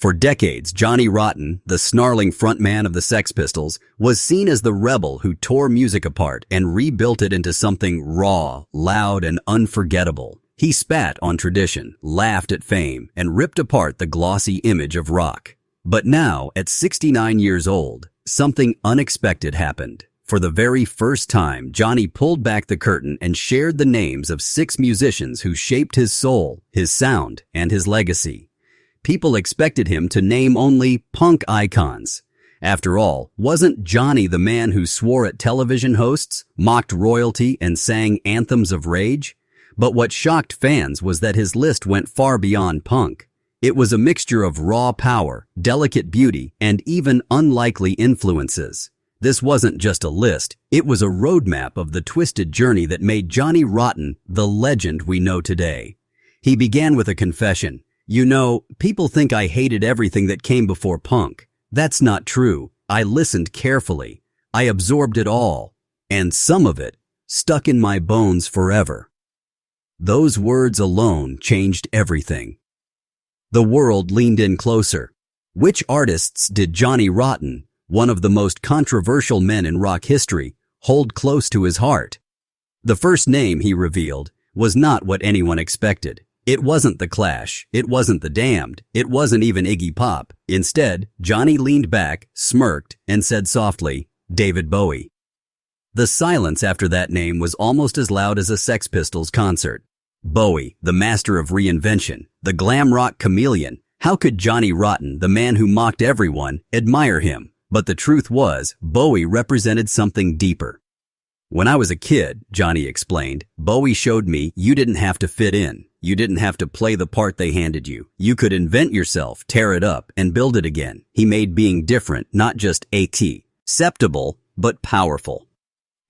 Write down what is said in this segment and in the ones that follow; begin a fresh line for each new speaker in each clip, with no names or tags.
For decades, Johnny Rotten, the snarling frontman of the Sex Pistols, was seen as the rebel who tore music apart and rebuilt it into something raw, loud, and unforgettable. He spat on tradition, laughed at fame, and ripped apart the glossy image of rock. But now, at 69 years old, something unexpected happened. For the very first time, Johnny pulled back the curtain and shared the names of 6 musicians who shaped his soul, his sound, and his legacy. People expected him to name only punk icons. After all, wasn't Johnny the man who swore at television hosts, mocked royalty, and sang anthems of rage? But what shocked fans was that his list went far beyond punk. It was a mixture of raw power, delicate beauty, and even unlikely influences. This wasn't just a list, it was a roadmap of the twisted journey that made Johnny Rotten the legend we know today. He began with a confession. "You know, people think I hated everything that came before punk. That's not true. I listened carefully. I absorbed it all. And some of it stuck in my bones forever." Those words alone changed everything. The world leaned in closer. Which artists did Johnny Rotten, one of the most controversial men in rock history, hold close to his heart? The first name he revealed was not what anyone expected. It wasn't The Clash, it wasn't The Damned, it wasn't even Iggy Pop. Instead, Johnny leaned back, smirked, and said softly, "David Bowie." The silence after that name was almost as loud as a Sex Pistols concert. Bowie, the master of reinvention, the glam rock chameleon. How could Johnny Rotten, the man who mocked everyone, admire him? But the truth was, Bowie represented something deeper. "When I was a kid," Johnny explained, "Bowie showed me you didn't have to fit in. You didn't have to play the part they handed you. You could invent yourself, tear it up, and build it again." He made being different not just acceptable, but powerful.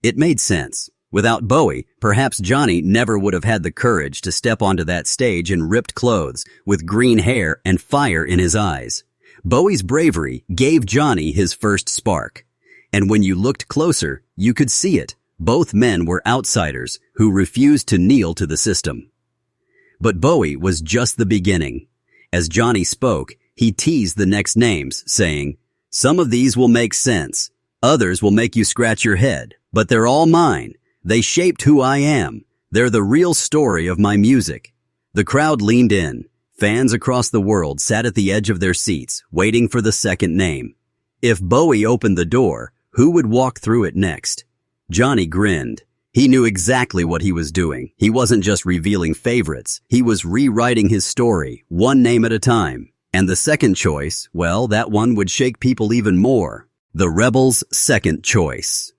It made sense. Without Bowie, perhaps Johnny never would have had the courage to step onto that stage in ripped clothes, with green hair and fire in his eyes. Bowie's bravery gave Johnny his first spark. And when you looked closer, you could see it. Both men were outsiders who refused to kneel to the system. But Bowie was just the beginning. As Johnny spoke, he teased the next names, saying, "Some of these will make sense. Others will make you scratch your head. But they're all mine. They shaped who I am. They're the real story of my music." The crowd leaned in. Fans across the world sat at the edge of their seats, waiting for the second name. If Bowie opened the door, who would walk through it next? Johnny grinned. He knew exactly what he was doing. He wasn't just revealing favorites. He was rewriting his story, one name at a time. And the second choice, well, that one would shake people even more. The Rebels' second choice.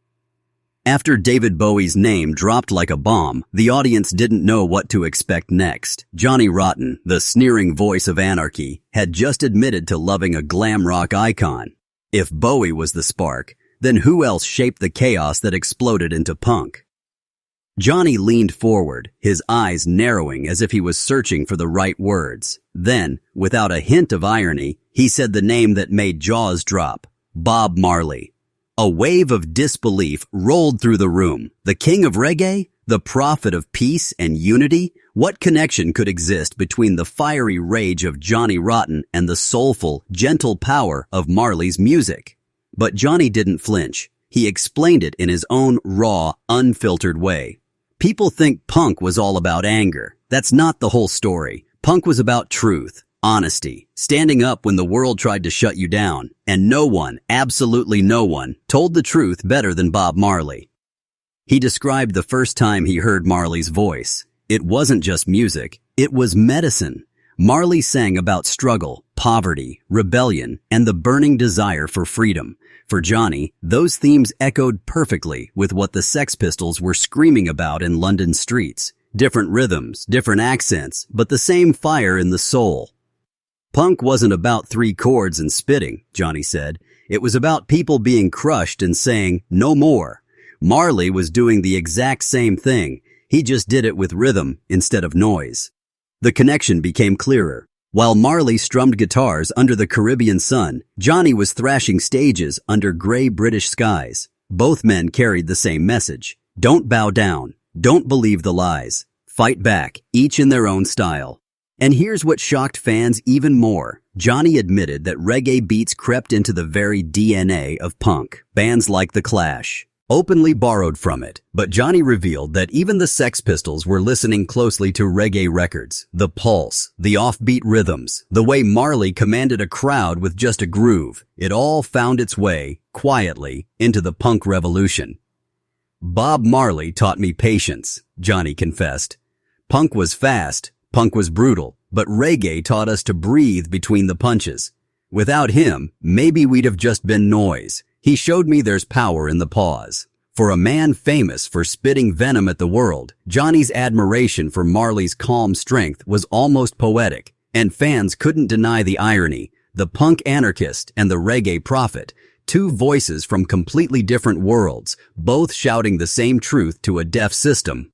After David Bowie's name dropped like a bomb, the audience didn't know what to expect next. Johnny Rotten, the sneering voice of anarchy, had just admitted to loving a glam rock icon. If Bowie was the spark, then who else shaped the chaos that exploded into punk? Johnny leaned forward, his eyes narrowing as if he was searching for the right words. Then, without a hint of irony, he said the name that made jaws drop: Bob Marley. A wave of disbelief rolled through the room. The king of reggae? The prophet of peace and unity? What connection could exist between the fiery rage of Johnny Rotten and the soulful, gentle power of Marley's music? But Johnny didn't flinch. He explained it in his own raw, unfiltered way. People think punk was all about anger. That's not the whole story. Punk was about truth, honesty, standing up when the world tried to shut you down. And no one, absolutely no one, told the truth better than Bob Marley. He described the first time he heard Marley's voice. It wasn't just music, it was medicine. Marley sang about struggle, poverty, rebellion, and the burning desire for freedom. For Johnny, those themes echoed perfectly with what the Sex Pistols were screaming about in London streets. Different rhythms, different accents, but the same fire in the soul. Punk wasn't about 3 chords and spitting, Johnny said. It was about people being crushed and saying, "No more." Marley was doing the exact same thing. He just did it with rhythm instead of noise. The connection became clearer. While Marley strummed guitars under the Caribbean sun, Johnny was thrashing stages under gray British skies. Both men carried the same message. Don't bow down. Don't believe the lies. Fight back, each in their own style. And here's what shocked fans even more. Johnny admitted that reggae beats crept into the very DNA of punk. Bands like The Clash openly borrowed from it, but Johnny revealed that even the Sex Pistols were listening closely to reggae records. The pulse, the offbeat rhythms, the way Marley commanded a crowd with just a groove, it all found its way, quietly, into the punk revolution. Bob Marley taught me patience, Johnny confessed. Punk was fast, punk was brutal, but reggae taught us to breathe between the punches. Without him, maybe we'd have just been noise. He showed me there's power in the pause. For a man famous for spitting venom at the world, Johnny's admiration for Marley's calm strength was almost poetic, and fans couldn't deny the irony. The punk anarchist and the reggae prophet, two voices from completely different worlds, both shouting the same truth to a deaf system.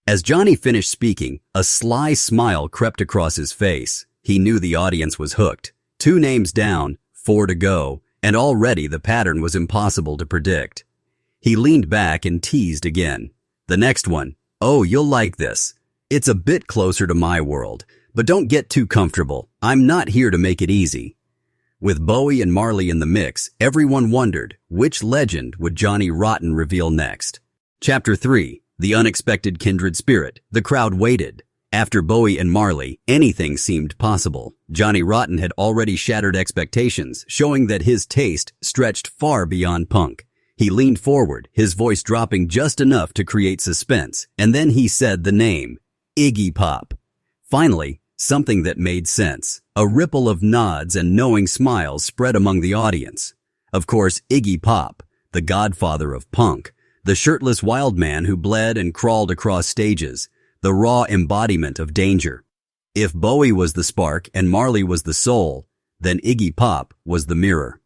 As Johnny finished speaking, a sly smile crept across his face. He knew the audience was hooked. 2 names down, 4 to go, and already the pattern was impossible to predict. He leaned back and teased again. The next one, oh, you'll like this. It's a bit closer to my world, but don't get too comfortable. I'm not here to make it easy. With Bowie and Marley in the mix, everyone wondered, which legend would Johnny Rotten reveal next? Chapter 3, The Unexpected Kindred Spirit. The crowd waited. After Bowie and Marley, anything seemed possible. Johnny Rotten had already shattered expectations, showing that his taste stretched far beyond punk. He leaned forward, his voice dropping just enough to create suspense, and then he said the name, Iggy Pop. Finally, something that made sense. A ripple of nods and knowing smiles spread among the audience. Of course, Iggy Pop, the godfather of punk, the shirtless wild man who bled and crawled across stages, the raw embodiment of danger. If Bowie was the spark and Marley was the soul, then Iggy Pop was the mirror.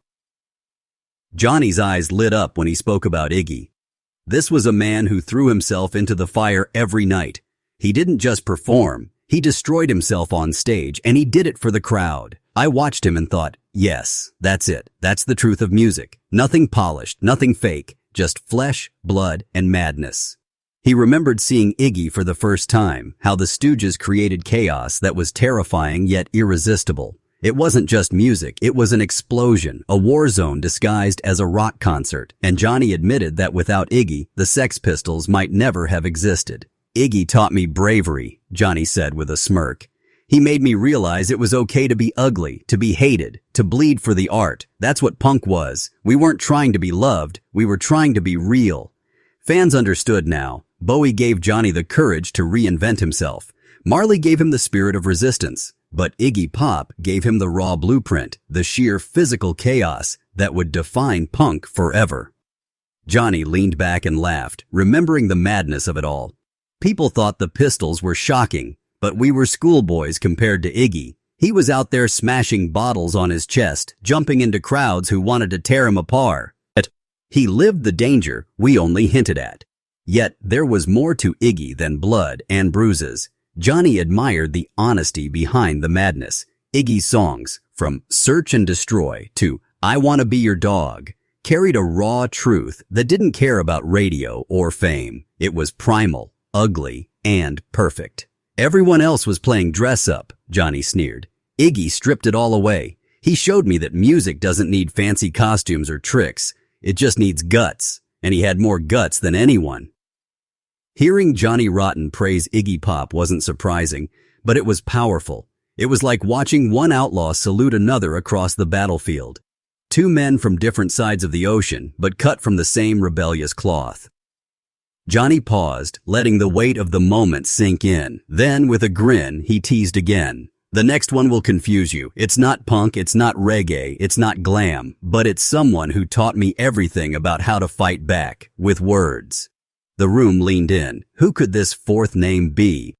Johnny's eyes lit up when he spoke about Iggy. This was a man who threw himself into the fire every night. He didn't just perform, he destroyed himself on stage, and he did it for the crowd. I watched him and thought, yes, that's it. That's the truth of music. Nothing polished, nothing fake, just flesh, blood, and madness. He remembered seeing Iggy for the first time, how the Stooges created chaos that was terrifying yet irresistible. It wasn't just music, it was an explosion, a war zone disguised as a rock concert, and Johnny admitted that without Iggy, the Sex Pistols might never have existed. Iggy taught me bravery, Johnny said with a smirk. He made me realize it was okay to be ugly, to be hated, to bleed for the art. That's what punk was. We weren't trying to be loved, we were trying to be real. Fans understood now. Bowie gave Johnny the courage to reinvent himself. Marley gave him the spirit of resistance. But Iggy Pop gave him the raw blueprint, the sheer physical chaos that would define punk forever. Johnny leaned back and laughed, remembering the madness of it all. People thought the Pistols were shocking, but we were schoolboys compared to Iggy. He was out there smashing bottles on his chest, jumping into crowds who wanted to tear him apart. He lived the danger we only hinted at. Yet there was more to Iggy than blood and bruises. Johnny admired the honesty behind the madness. Iggy's songs, from Search and Destroy to I Wanna Be Your Dog, carried a raw truth that didn't care about radio or fame. It was primal, ugly, and perfect. Everyone else was playing dress-up, Johnny sneered. Iggy stripped it all away. He showed me that music doesn't need fancy costumes or tricks. It just needs guts, and he had more guts than anyone. Hearing Johnny Rotten praise Iggy Pop wasn't surprising, but it was powerful. It was like watching one outlaw salute another across the battlefield. 2 men from different sides of the ocean, but cut from the same rebellious cloth. Johnny paused, letting the weight of the moment sink in. Then, with a grin, he teased again. The next one will confuse you. It's not punk, it's not reggae, it's not glam, but it's someone who taught me everything about how to fight back, with words. The room leaned in. Who could this 4th name be?